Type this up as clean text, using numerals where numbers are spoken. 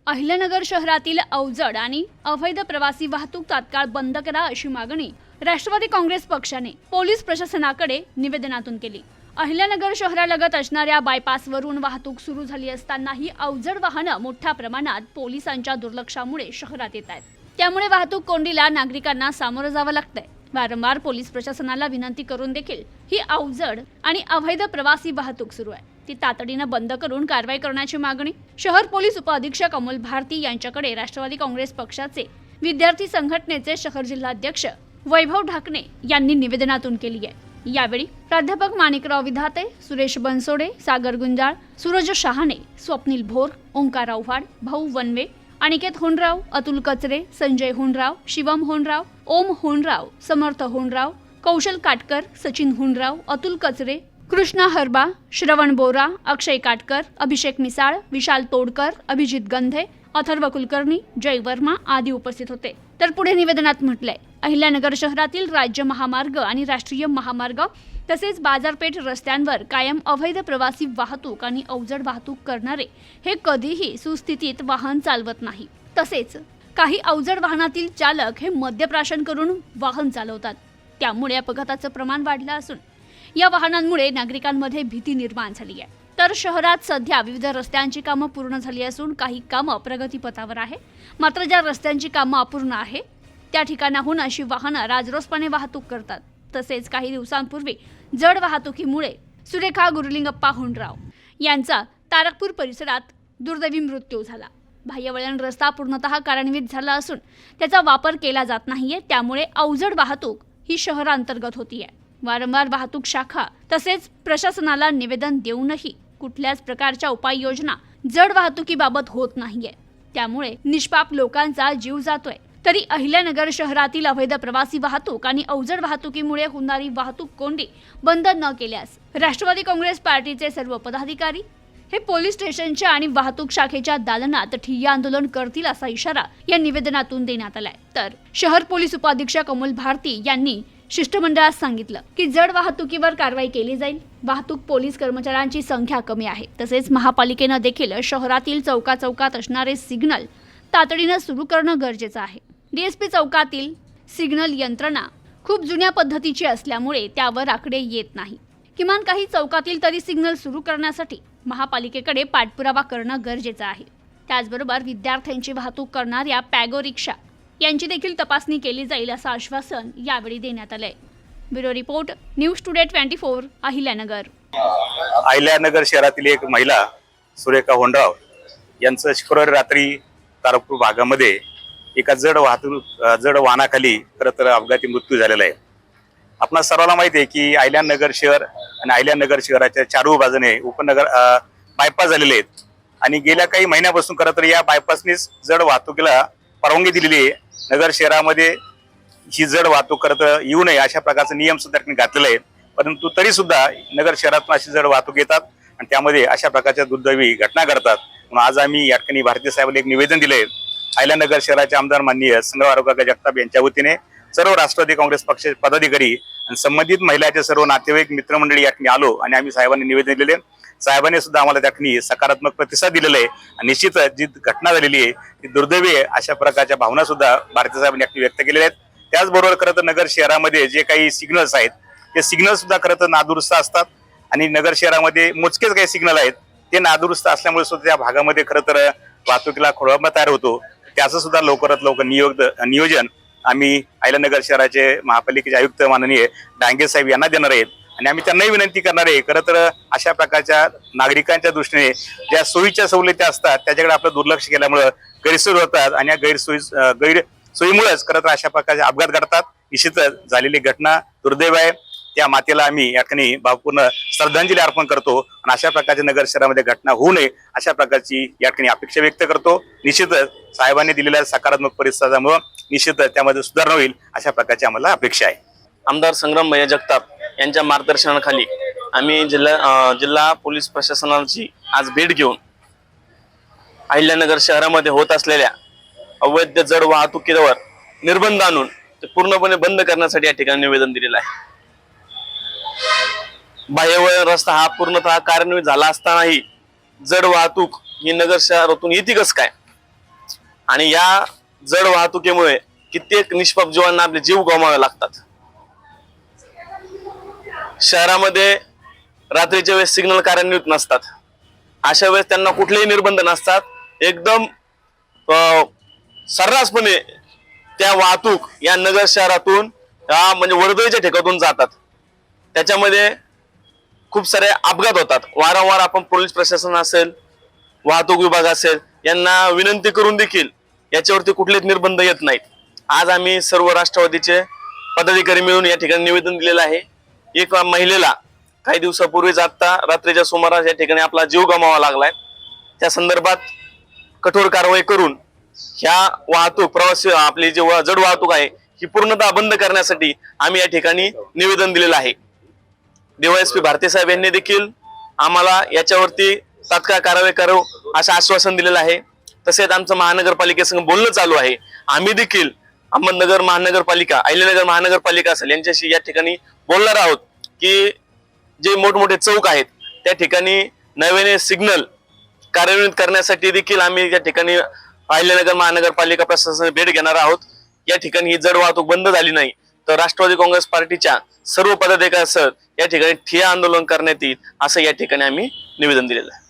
अहिल्यानगर शहरातील अवजड आणि अवैध प्रवासी वाहतूक तात्काळ बंद करा अशी मागणी राष्ट्रवादी काँग्रेस पक्षाने पोलीस प्रशासनाकडे निवेदनातून केली। अहिल्यानगर शहरालगत असणाऱ्या बायपासवरून वाहतूक सुरू झाली असतानाही अवजड वाहनं मोठ्या प्रमाणात पोलिसांच्या दुर्लक्षामुळे शहरात येत आहेत। त्यामुळे वाहतूक कोंडीला नागरिकांना सामोरं जावं लागतंय। वारंवार पोलीस प्रशासनाला विनंती करून देखील ही अवजड आणि अवैध प्रवासी वाहतूक सुरू आहे, ती तातडीनं बंद करून कारवाई करण्याची मागणी शहर पोलीस उपअधीक्षक अमोल भारती यांच्याकडे राष्ट्रवादी काँग्रेस पक्षाचे विद्यार्थी संघटनेचे शहर जिल्हाध्यक्ष वैभव ढाकणे यांनी निवेदनातून केली आहे। यावेळी प्राध्यापक माणिकराव विधाते, सुरेश बनसोडे, सागर गुंजाळ, सूरज शहाणे, स्वप्नील भोर, ओंकार आव्हाड, भाऊ वनवे, अनिकेत होनराव, अतुल कचरे, संजय होनराव, शिवम होनराव, ओम होनराव, समर्थ होनराव, कौशल काटकर, सचिन होनराव, अतुल कचरे, कृष्णा हरबा, श्रवण बोरा, अक्षय काटकर, अभिषेक मिसाळ, विशाल तोडकर, अभिजित गंधे, अथर्व कुलकर्णी, जय वर्मा आदी उपस्थित होते। तर पुढे निवेदनात म्हटलंय, अहिल्यानगर शहरातील राज्य महामार्ग आणि राष्ट्रीय महामार्ग तसेच बाजारपेठ रस्त्यांवर कायम अवैध प्रवासी वाहतूक आणि अवजड वाहतूक करणारे हे कधीही सुस्थितीत वाहन चालवत नाही। तसेच काही अवजड वाहनातील चालक हे मद्यप्राशन करून वाहन चालवतात, त्यामुळे अपघाताचं प्रमाण वाढलं असून या वाहनांमुळे नागरिकांमध्ये भीती निर्माण झाली आहे। तर शहरात सध्या विविध रस्त्यांची कामं पूर्ण झाली असून काही कामं प्रगतीपथावर आहे, मात्र ज्या रस्त्यांची कामं अपूर्ण आहे त्या ठिकाणाहून अशी वाहनं राजरोसपणे वाहतूक करतात। तसेच काही दिवसांपूर्वी जड वाहतुकीमुळे सुरेखा गुरुलिंगप्पा होनराव यांचा तारकपूर परिसरात दुर्दैवी मृत्यू झाला। बाह्यवळण रस्ता पूर्णतः कार्यान्वित झाला असून त्याचा वापर केला जात नाहीये, त्यामुळे अवजड वाहतूक ही शहरांतर्गत होतीये। वारंवार वाहतूक शाखा तसेच प्रशासनाला निवेदन देऊनही कुठल्याच प्रकारच्या उपाययोजना जड वाहतुकीबाबत होत नाहीये, त्यामुळे निष्पाप लोकांचा जीव जातोय। तरी अहिल्यानगर शहरातील अवैध प्रवासी वाहतूक आणि अवजड वाहतुकीमुळे होणारी वाहतूक कोंडी बंद न केल्यास राष्ट्रवादी काँग्रेस पार्टीचे सर्व पदाधिकारी हे पोलीस स्टेशनच्या आणि वाहतूक शाखेच्या दालनात ठिय्या आंदोलन करतील असा इशारा या निवेदनातून देण्यात आलाय। तर शहर पोलीस उपअधीक्षक अमोल भारती यांनी शिष्टमंडळास सांगितलं की जड वाहतुकीवर कारवाई केली जाईल। वाहतूक पोलीस कर्मचाऱ्यांची संख्या कमी आहे, तसेच महापालिकेनं देखील शहरातील चौकात असणारे सिग्नल तातडीनं सुरू करणं गरजेचं आहे। डीएसपी चौकातील सिग्नल यंत्रणा खूप जुन्या पद्धतीची असल्यामुळे त्यावर आकडे येत नाही। किमान काही चौकातील तरी सिग्नल सुरू करण्यासाठी महापालिकेकडे पाठपुरावा करणं गरजेचं आहे। त्याचबरोबर विद्यार्थ्यांची वाहतूक करणाऱ्या पॅगो रिक्षा यांची देखील तपासणी केली जाईल असं आश्वासन यावेळी देण्यात आलंय। Bureau report, news today 24, Ahilyanagar. Ahilyanagar शहरातील एक महिला सुरेखा होनराव यांचं शुक्रवारी रात्री तारकपूर भागामध्ये एका जड वाहनाखाली खरं तर अपघाती मृत्यू झालेला आहे। आपणा सर्वांना माहिती आहे की अहिल्यानगर शहर आणि अहिल्यानगर शहराच्या चारही बाजूने उपनगर बायपास झालेले आहेत आणि गेल्या काही महिन्यापासून खरं तर या बायपासनेच जड वाहतुकीला परवानगी दिलेली आहे। नगर शहरामध्ये ही जड वाहतूक खरं तर येऊ नये अशा प्रकारचे नियम सुद्धा घातलेले आहेत, परंतु तरी सुद्धा नगर शहरातून अशी जड वाहतूक येतात आणि त्यामध्ये अशा प्रकारच्या दुर्दैवी घटना घडतात। म्हणून आज आम्ही या ठिकाणी भारतीय साहेबांना एक निवेदन दिले। अहिल्यानगर शहराचे आमदार माननीय संग्राम काका जगताप यांच्या वतीने सर्व राष्ट्रवादी काँग्रेस पक्षाचे पदाधिकारी आणि संबंधित महिलाचे सर्व नातेवाईक मित्रमंडळी या ठिकाणी आलो आणि आम्ही साहेबांनी निवेदन दिले। साहेबांनी सुद्धा आम्हाला त्या ठिकाणी सकारात्मक प्रतिसाद दिलेला आहे आणि निश्चितच जी घटना झालेली आहे ती दुर्दैवी आहे अशा प्रकारच्या भावना सुद्धा भारतीय साहेबांनी या व्यक्त केलेल्या आहेत। त्याचबरोबर खरं तर नगर शहरामध्ये जे काही सिग्नल्स आहेत ते सिग्नल सुद्धा खरं तर नादुरुस्त असतात आणि नगर शहरामध्ये मोजकेच काही सिग्नल आहेत ते नादुरुस्त असल्यामुळे सुद्धा त्या भागामध्ये खरं तर वाहतुकीला खोळंबा तयार होतो। त्याचं सुद्धा लवकरात लवकर नियोजन आम्ही अहिल्यानगर शहराचे महापालिकेचे आयुक्त माननीय डांगे साहेब यांना देणार आहेत आणि आम्ही त्यांनाही विनंती करणार आहे खरं तर अशा प्रकारच्या नागरिकांच्या दृष्टीने ज्या सोयीच्या सवलती असतात त्याच्याकडे आपलं दुर्लक्ष केल्यामुळं गैरसोयी होतात आणि या गैरसोयीमुळेच खरं तर अशा प्रकारचे अपघात घडतात। निश्चितच झालेली घटना दुर्दैव आहे, त्या मातेला आम्ही या ठिकाणी भावपूर्ण श्रद्धांजली अर्पण करतो आणि अशा प्रकारच्या नगर शहरामध्ये घटना होऊ नये अशा प्रकारची या ठिकाणी अपेक्षा व्यक्त करतो। निश्चितच साहेबांनी दिलेल्या सकारात्मक प्रतिसादामुळे निश्चितच त्यामध्ये सुधारणा होईल अशा प्रकारची आम्हाला अपेक्षा आहे। आमदार संग्राम जगताप यांच्या मार्गदर्शनाखाली आम्ही जिल्हा पोलीस प्रशासनाची आज भेट घेऊन अहिल्यानगर शहरामध्ये होत असलेल्या अवैध जड वाहतुकीवर निर्बंध आणून ते पूर्णपणे बंद करण्यासाठी या ठिकाणी निवेदन दिलेलं आहे। बाह्यवळण रस्ता हा पूर्णतः कार्यान्वित झाला असतानाही जड वाहतूक ही नगर शहरातून येते कसं काय आणि या जड वाहतुकीमुळे कित्येक निष्पाप जीवांना आपले जीव गमवावे लागतात. शहरामध्ये रात्रीच्या वेळेस सिग्नल कार्यान्वित नसतात. अशा वेळेस त्यांना कुठलेही निर्बंध नसतात. एकदम सर्रासपणे त्या वाहतूक या नगर शहरातून म्हणजे वर्दळीच्या ठिकाणातून जातात. त्याच्यामध्ये खूप सारे अपघात होतात. वारंवार आपण पोलीस प्रशासन असेल, वाहतूक विभाग असेल यांना विनंती करून देखील याच्यावरती कुठलेच निर्बंध येत नाहीत. आज आम्ही सर्व राष्ट्रवादीचे पदाधिकारी मिळून या ठिकाणी निवेदन दिलेलं आहे. एक महिलेला काही दिवसापूर्वीच आता रात्रीच्या सुमारास या ठिकाणी आपला जीव गमावा लागलाय. त्या संदर्भात कठोर कारवाई करून ह्या वाहतूक प्रवासी आपली जी जड वाहतूक आहे ही पूर्णतः बंद करण्यासाठी आम्ही या ठिकाणी निवेदन दिलेलं आहे. DYSP भारती साहेब यांनी देखील आम्हाला याच्यावरती तात्काळ कारवाई करू असं आश्वासन दिलेलं आहे. तसेच आमचं महानगरपालिकेसंग बोलणं चालू आहे. आम्ही देखील अहमदनगर महानगरपालिका, अहिल्यानगर महानगरपालिका असेल यांच्याशी या ठिकाणी बोलणार आहोत की जे मोठमोठे चौक आहेत त्या ठिकाणी नव्याने सिग्नल कार्यान्वित करण्यासाठी देखील आम्ही या ठिकाणी अहिल्यानगर महानगरपालिका प्रशासनाची भेट घेणार आहोत. या ठिकाणी ही जड वाहतूक बंद झाली नाही तर राष्ट्रवादी काँग्रेस पार्टीच्या सर्व पदाधिकाऱ्यांसह या ठिकाणी ठिय्या आंदोलन करण्यात येईल असं या ठिकाणी आम्ही निवेदन दिलेलं आहे.